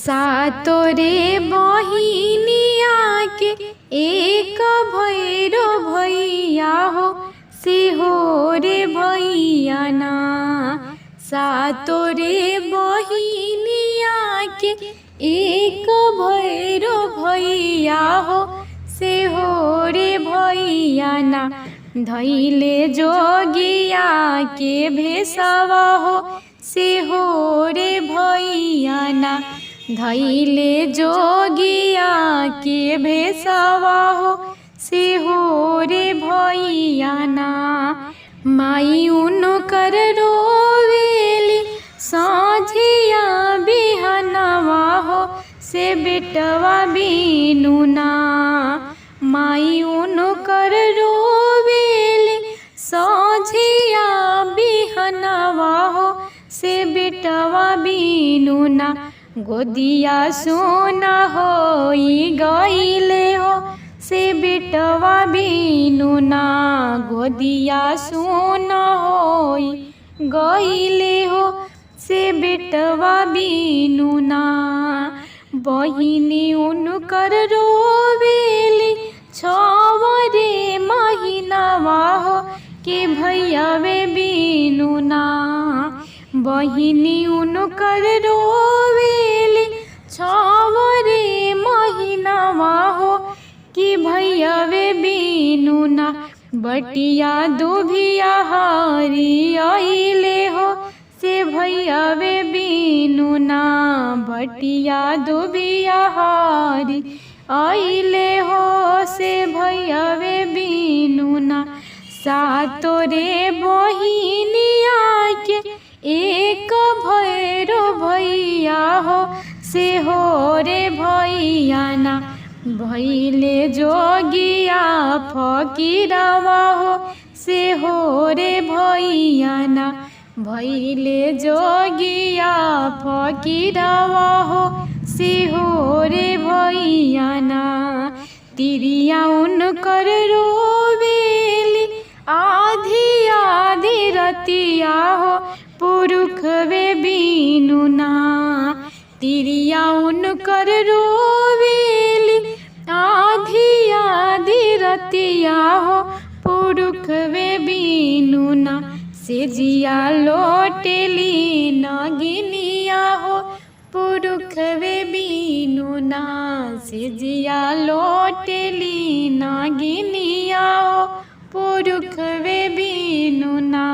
सातोरे बहिनिया के एक भैरो भैया हो से हो रे भैया ना। सातोरे बहिनिया के एक भैरो भैया हो से हो रे भैया ना। धैले जोगिया के भेसवा हो से हो रे भैया ना। धैले जोगिया के भेसवा हो से हो रे भैया ना। माई उनकर रोवेली साझिया बिहनवा हो से बेटवा बीनु ना। माई उनकर रोवेली साझिया बिहनवा हो से बेटवा बीनु ना। गोदिया सोना होई गईले हो से बेटवा बीनु ना। गोदिया सोना होई गईले हो से बेटवा बीनु ना। बहिनी उनकर रोवेली छवरे महीनावा हो के भैया वे बीनु ना। बहिनी उनकर रोवेली छवरे महीनावा हो कि भैया वे बीनु ना। बटिया दुभिया हारी आइले हो से भैया वे बीनु ना। बटिया दुभिया हारी आइले हो से भैया वे बीनु ना। सातोरे बहिनिया के एक भैरो भैया हो से हो रे भैया ना। भैले जोगिया फकीरवा हो से हो रे भैया ना। भैले जोगिया फकीरवा हो से हो रे भैया ना। तिरिया उनकर रोवेली आधी आधी रतिया हो पुरुख वे बीनु ना। तिरिया उनकर रोवेली आधी आधी रतिया हो पुरुख वे बीनु ना। से जिया लोटेली नागिनिया हो पुरुख वे बीनु ना। से जिया लोटेली नागिनिया हो पुरुख वे बीनु ना।